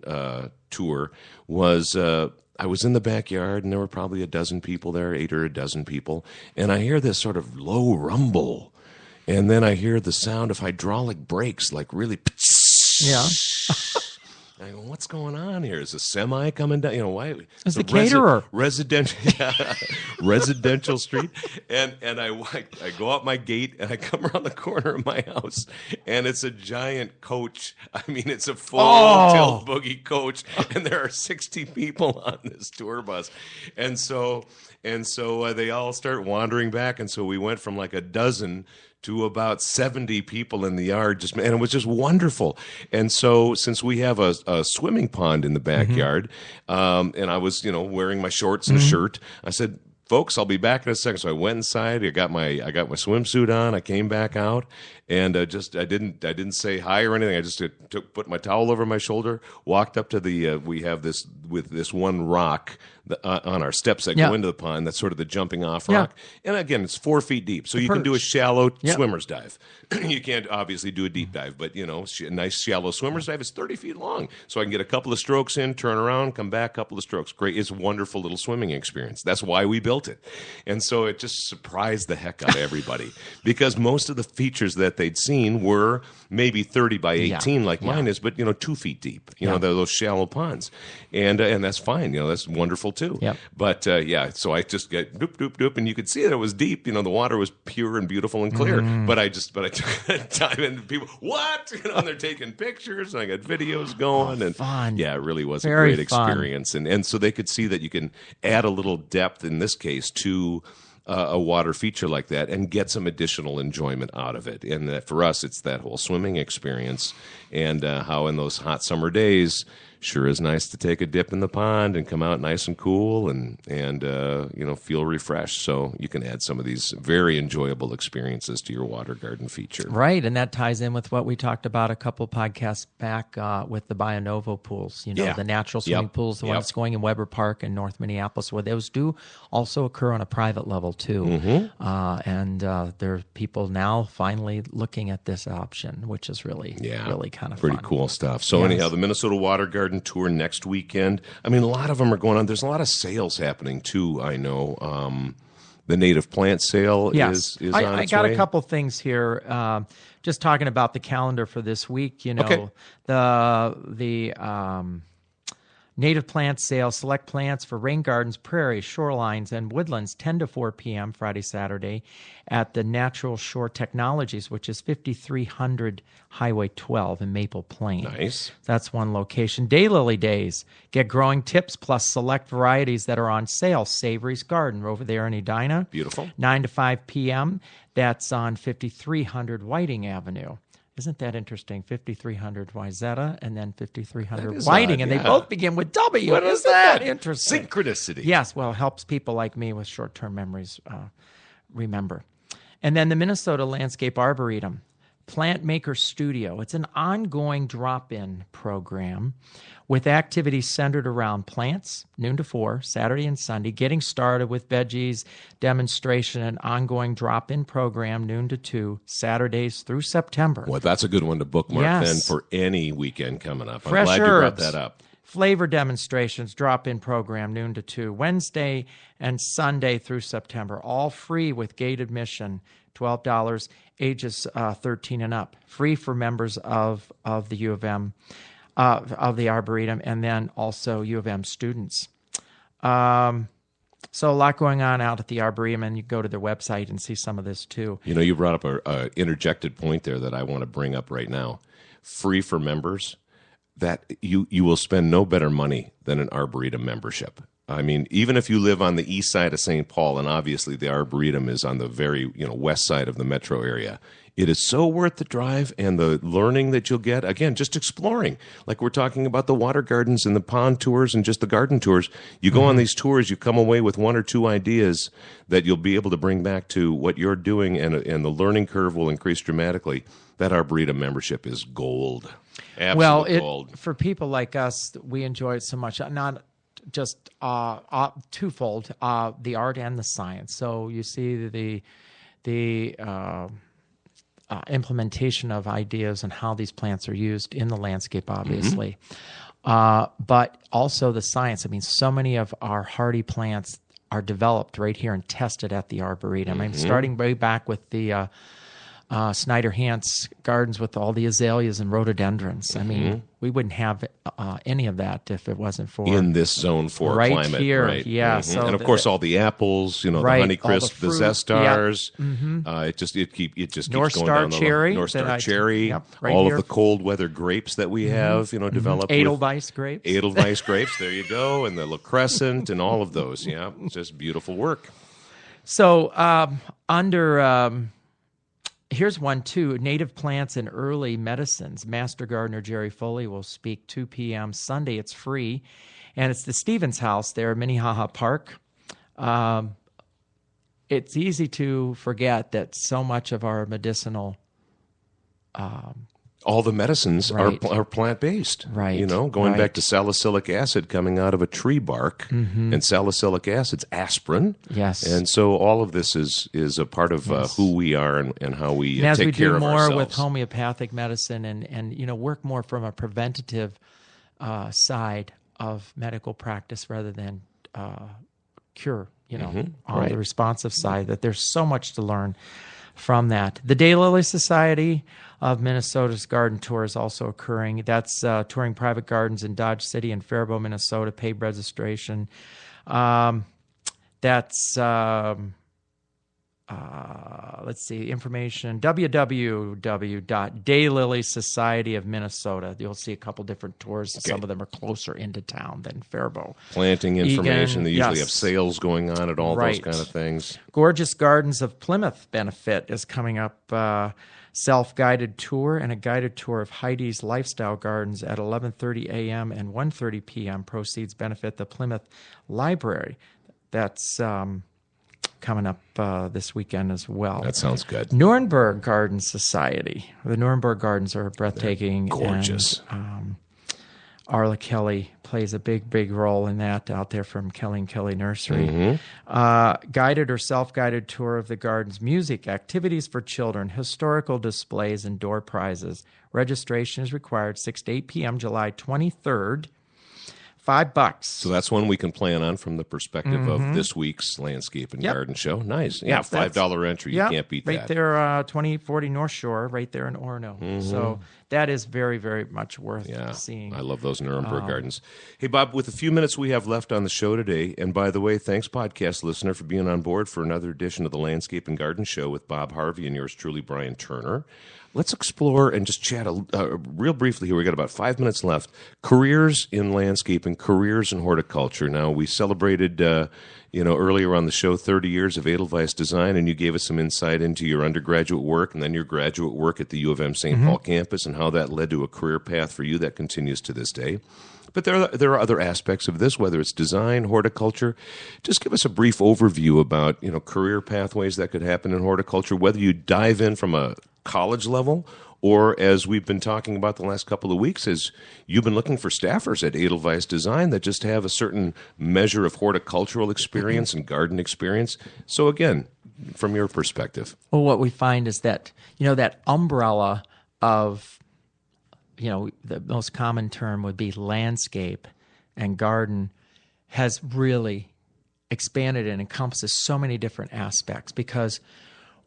tour was I was in the backyard, and there were probably a dozen people there, 8 or a dozen people, and I hear this sort of low rumble, and then I hear the sound of hydraulic brakes, like really. Yeah. I go, what's going on here? Is a semi coming down? Why? It's the caterer. Residential street, and I go out my gate and I come around the corner of my house, and it's a giant coach. I mean, it's a full tilt boogie coach, and there are 60 people on this tour bus, and so they all start wandering back, and so we went from like a dozen to about 70 people in the yard, and it was just wonderful. And so, since we have a swimming pond in the backyard, and I was, wearing my shorts and a shirt, I said, "Folks, I'll be back in a second." So I went inside. I got my swimsuit on. I came back out, and I didn't say hi or anything. I just put my towel over my shoulder, walked up to the. We have this one rock on our steps that go into the pond. That's sort of the jumping off rock. And again, it's 4 feet deep, so you can do a shallow swimmer's dive. You can't obviously do a deep dive, but a nice shallow swimmer's dive is 30 feet long, so I can get a couple of strokes in, turn around, come back, couple of strokes. Great, it's a wonderful little swimming experience. That's why we built it, and so it just surprised the heck out of everybody because most of the features that they'd seen were maybe 30 by 18 like mine is, but 2 feet deep. Those shallow ponds, and that's fine. That's wonderful too. Yep. But so I just get doop doop doop, and you could see that it was deep. The water was pure and beautiful and clear. But I took time, and people and they're taking pictures, and I got videos going, and fun. Yeah, it really was Very a great fun. experience, and so they could see that you can add a little depth in this case to a water feature like that and get some additional enjoyment out of it. And that for us, it's that whole swimming experience and how in those hot summer days, sure is nice to take a dip in the pond and come out nice and cool and feel refreshed. So you can add some of these very enjoyable experiences to your water garden feature. Right, and that ties in with what we talked about a couple podcasts back with the Bionovo pools. The natural swimming pools, the one that's going in Weber Park in North Minneapolis, where those do also occur on a private level too. And there are people now finally looking at this option, which is really kind of pretty fun. Cool stuff. So anyhow, the Minnesota Water Garden Tour next weekend. I mean, a lot of them are going on. There's a lot of sales happening too, I know. The native plant sale is on its way. I got a couple things here. Just talking about the calendar for this week, the native plant sale, select plants for rain gardens, prairies, shorelines, and woodlands, 10 to 4 p.m. Friday, Saturday at the Natural Shore Technologies, which is 5300 Highway 12 in Maple Plain. Nice. That's one location. Daylily Days. Get growing tips plus select varieties that are on sale. Savory's Garden over there in Edina. Beautiful. 9 to 5 p.m. That's on 5300 Whiting Avenue. Isn't that interesting? 5300 Wyzetta and then 5300 Whiting, and they both begin with W. What is that interesting? Synchronicity. Yes, well, it helps people like me with short-term memories remember. And then the Minnesota Landscape Arboretum, Plant Maker Studio. It's an ongoing drop-in program with activities centered around plants, noon to 4, Saturday and Sunday, getting started with veggies, demonstration, and ongoing drop-in program, noon to 2, Saturdays through September. Well, that's a good one to bookmark then for any weekend coming up. Fresh I'm glad herbs, you brought that up. Flavor demonstrations, drop-in program, noon to 2, Wednesday and Sunday through September, all free with gate admission, $12, ages 13 and up, free for members of the U of M. Of the Arboretum, and then also U of M students. So a lot going on out at the Arboretum, and you go to their website and see some of this too. You brought up a interjected point there that I want to bring up right now. Free for members, that you will spend no better money than an Arboretum membership. I mean, even if you live on the east side of St. Paul, and obviously the Arboretum is on the very west side of the metro area, it is so worth the drive and the learning that you'll get. Again, just exploring. Like we're talking about the water gardens and the pond tours and just the garden tours. You go on these tours, you come away with one or two ideas that you'll be able to bring back to what you're doing, and the learning curve will increase dramatically. That Arboretum membership is gold. Absolute gold. For people like us, we enjoy it so much. Not just twofold, the art and the science. So you see the implementation of ideas and how these plants are used in the landscape, obviously, but also the science. I mean, so many of our hardy plants are developed right here and tested at the Arboretum. I'm starting way back with the Snyder Hance gardens with all the azaleas and rhododendrons. I mean, we wouldn't have any of that if it wasn't for in this zone 4 right climate, here. right? Yeah, so and of course all the apples, the Honeycrisp, the Zestars. It just keeps North going Star down the cherry, North Star cherry, right all here. of the cold weather grapes that we have, developed. Edelweiss grapes. Edelweiss grapes. There you go, and the La Crescent and all of those. Yeah, it's just beautiful work. So here's one, too. Native plants and early medicines. Master Gardener Jerry Foley will speak 2 p.m. Sunday. It's free. And it's the Stevens House there at Minnehaha Park. It's easy to forget that so much of our medicinal... all the medicines are plant-based. Right. Going back to salicylic acid coming out of a tree bark, and salicylic acid's aspirin. Yes. And so all of this is a part of who we are and how we and take care of ourselves. As we do more with homeopathic medicine and work more from a preventative side of medical practice rather than cure, on the responsive side, that there's so much to learn from that. The Daylily Society of Minnesota's garden tour is also occurring. That's touring private gardens in Dodge City and Faribault, Minnesota, paid registration. That's, let's see, information, www.Daylily Society of Minnesota. You'll see a couple different tours. Okay. Some of them are closer into town than Faribault. Planting information. They usually have sales going on at all those kind of things. Gorgeous Gardens of Plymouth benefit is coming up self-guided tour and a guided tour of Heidi's Lifestyle Gardens at 11:30 a.m. and 1:30 p.m. Proceeds benefit the Plymouth Library. That's coming up this weekend as well. That sounds good. Nuremberg Garden Society. The Nuremberg Gardens are breathtaking. They're gorgeous. And, Arla Kelly plays a big role in that out there from Kelly and Kelly Nursery. Guided or self-guided tour of the gardens, music, activities for children, historical displays, and door prizes. Registration is required 6 to 8 p.m. July 23rd. $5. So that's one we can plan on from the perspective of this week's landscape and garden show. Nice. Yeah, $5 entry. You can't beat right that. There, 2040 North Shore, right there in Orono. So that is very, very much worth seeing. I love those Nuremberg Gardens. Hey, Bob, with the few minutes we have left on the show today, and by the way, thanks, podcast listener, for being on board for another edition of the Landscape and Garden Show with Bob Harvey and yours truly, Brian Turner. Let's explore and just chat real briefly here. We got about 5 minutes left. Careers in landscaping, careers in horticulture. Now, we celebrated, earlier on the show, 30 years of Edelweiss Design, and you gave us some insight into your undergraduate work and then your graduate work at the U of M St. Paul campus and how that led to a career path for you that continues to this day. But there are other aspects of this, whether it's design, horticulture. Just give us a brief overview about, career pathways that could happen in horticulture, whether you dive in from a college level, or as we've been talking about the last couple of weeks, as you've been looking for staffers at Edelweiss Design that just have a certain measure of horticultural experience and garden experience. So again, from your perspective. Well, what we find is that, that umbrella of, the most common term would be landscape and garden has really expanded and encompasses so many different aspects because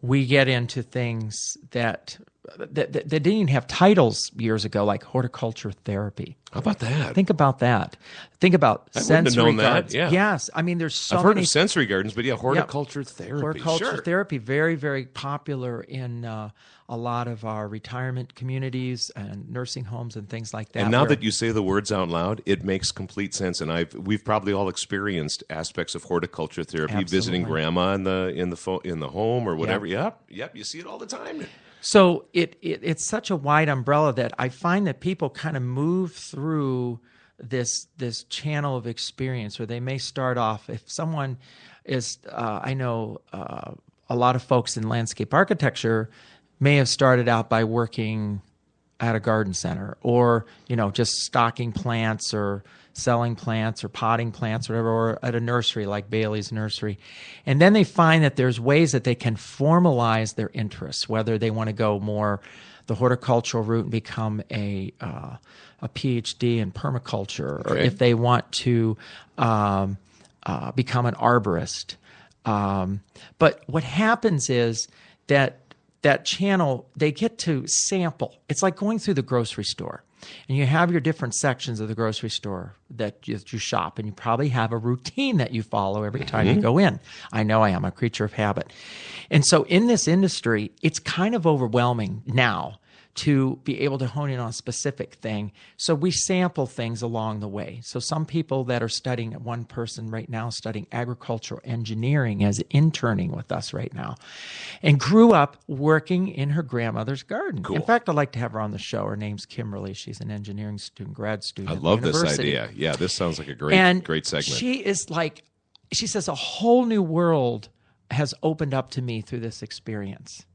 we get into things that didn't even have titles years ago, like horticulture therapy. How about that? Think about that. Think about sensory gardens. Yeah. Yes, I mean there's so I've many. heard of sensory gardens, but horticulture therapy. Horticulture therapy, very, very popular in a lot of our retirement communities and nursing homes and things like that. And now that you say the words out loud, it makes complete sense. And we've probably all experienced aspects of horticulture therapy, visiting grandma in the home or whatever. Yep, you see it all the time. So it's such a wide umbrella that I find that people kind of move through this channel of experience where they may start off, if someone is, I know a lot of folks in landscape architecture may have started out by working at a garden center or, just stocking plants or selling plants or potting plants or whatever, or at a nursery like Bailey's Nursery. And then they find that there's ways that they can formalize their interests, whether they want to go more the horticultural route and become a PhD in permaculture, or if they want to become an arborist. But what happens is that channel, they get to sample. It's like going through the grocery store. And you have your different sections of the grocery store that you shop, and you probably have a routine that you follow every time you go in. I know I am a creature of habit. And so in this industry, it's kind of overwhelming now to be able to hone in on a specific thing. So we sample things along the way. So some people that are studying, one person right now studying agricultural engineering as interning with us right now, and grew up working in her grandmother's garden. Cool. In fact, I'd like to have her on the show. Her name's Kimberly. She's an engineering student, grad student. I love this idea. Yeah, this sounds like a great segment. She is like, she says, a whole new world has opened up to me through this experience.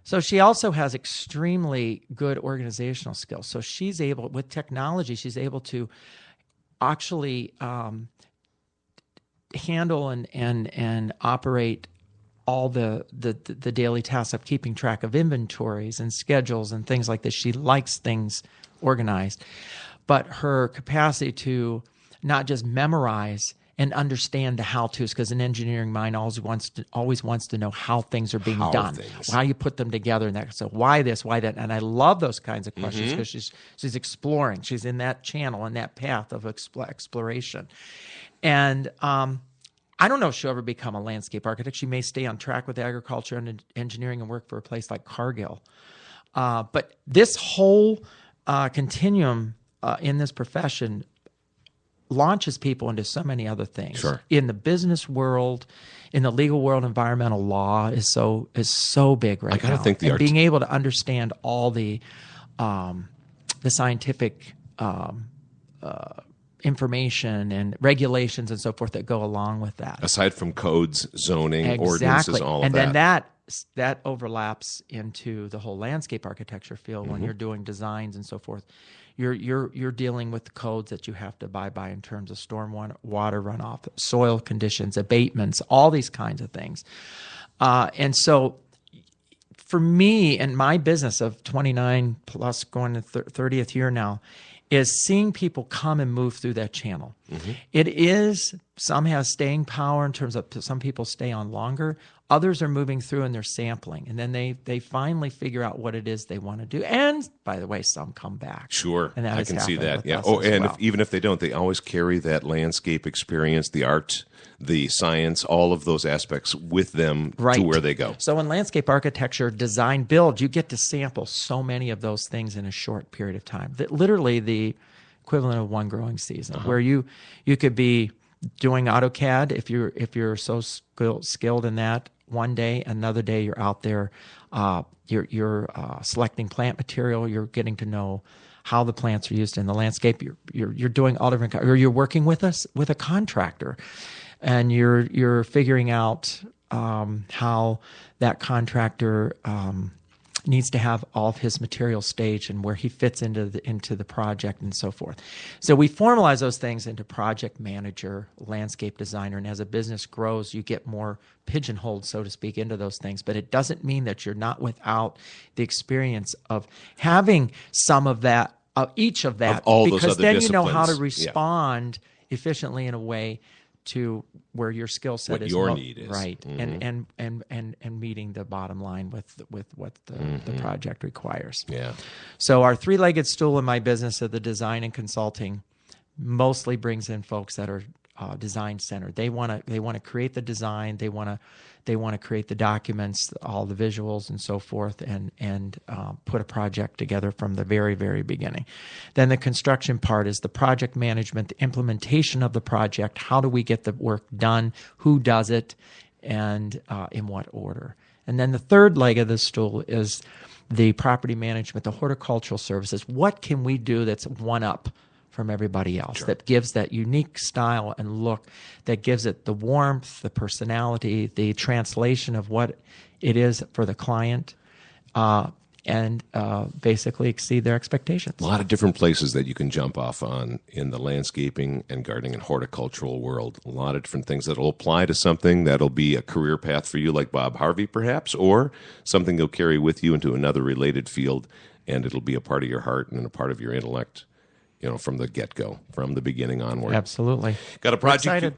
So she also has extremely good organizational skills. So she's able, with technology, she's able to actually handle and operate all the daily tasks of keeping track of inventories and schedules and things like this. She likes things organized. But her capacity to not just memorize and understand the how-tos, because an engineering mind always wants to know how things are being done, how you put them together, and that. So why this, why that, and I love those kinds of questions because she's exploring. She's in that channel and that path of exploration, and I don't know if she'll ever become a landscape architect. She may stay on track with agriculture and engineering and work for a place like Cargill, but this whole continuum in this profession launches people into so many other things. Sure. In the business world, in the legal world, environmental law is so big right now. I gotta think and being able to understand all the scientific information and regulations and so forth that go along with that. Aside from codes, zoning, Exactly. ordinances, all and of then that overlaps into the whole landscape architecture field when you're doing designs and so forth. You're dealing with the codes that you have to abide by in terms of storm water runoff, soil conditions, abatements, all these kinds of things. And so for me and my business of 29 plus going to 30th year now, is seeing people come and move through that channel. It is, some have staying power in terms of some people stay on longer. Others are moving through and they're sampling. And then they finally figure out what it is they want to do. And by the way, some come back. Sure. And that I can see that. Yeah. Even if they don't, they always carry that landscape experience, the art, the science, all of those aspects with them to where they go. So in landscape architecture, design, build, you get to sample so many of those things in a short period of time. That literally the equivalent of one growing season, where you could be doing AutoCAD if you're so skilled in that one day, another day you're out there, you're selecting plant material, you're getting to know how the plants are used in the landscape. You're doing all different, or you're working with a contractor, and you're figuring out how that contractor needs to have all of his material staged and where he fits into the project and so forth. So we formalize those things into project manager, landscape designer, and as a business grows, you get more pigeonholed, so to speak, into those things. But it doesn't mean that you're not without the experience of having some of that, each of that, of all because those other then disciplines. You know how to respond efficiently in a way to where your skill set is, your need is, right, and meeting the bottom line with what the project requires. Yeah. So our three-legged stool in my business of the design and consulting mostly brings in folks that are design centered. They want to create the design. They want to create the documents, all the visuals and so forth, and put a project together from the very, very beginning. Then the construction part is the project management, the implementation of the project. How do we get the work done? Who does it? And in what order? And then the third leg of the stool is the property management, the horticultural services. What can we do that's one up from everybody else, that gives that unique style and look, that gives it the warmth, the personality, the translation of what it is for the client, and basically exceed their expectations. A lot of different places that you can jump off on in the landscaping and gardening and horticultural world. A lot of different things that will apply to something that'll be a career path for you, like Bob Harvey perhaps, or something you'll carry with you into another related field, and it'll be a part of your heart and a part of your intellect, from the get-go, from the beginning onward. Absolutely. Got a project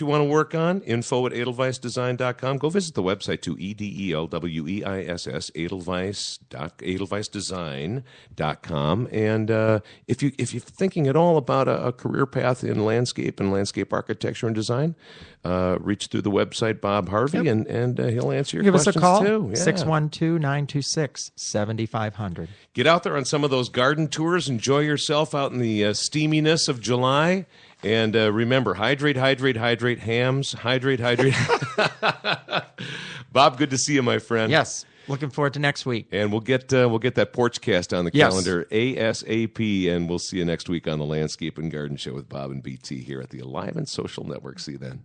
you want to work on? info@edelweissdesign.com. Go visit the website to EDELWEISS, edelweissdesign.com. And if you're thinking at all about a career path in landscape and landscape architecture and design, reach through the website, Bob Harvey, and he'll answer your questions too. Give us a call, 612-926-7500. Get out there on some of those garden tours. Enjoy yourself out in the steaminess of July. And remember, hydrate, hams, hydrate. Bob, good to see you, my friend. Yes, looking forward to next week. And we'll get that porch cast on the calendar ASAP, and we'll see you next week on the Landscape and Garden Show with Bob and BT here at the Alive and Social Network. See you then.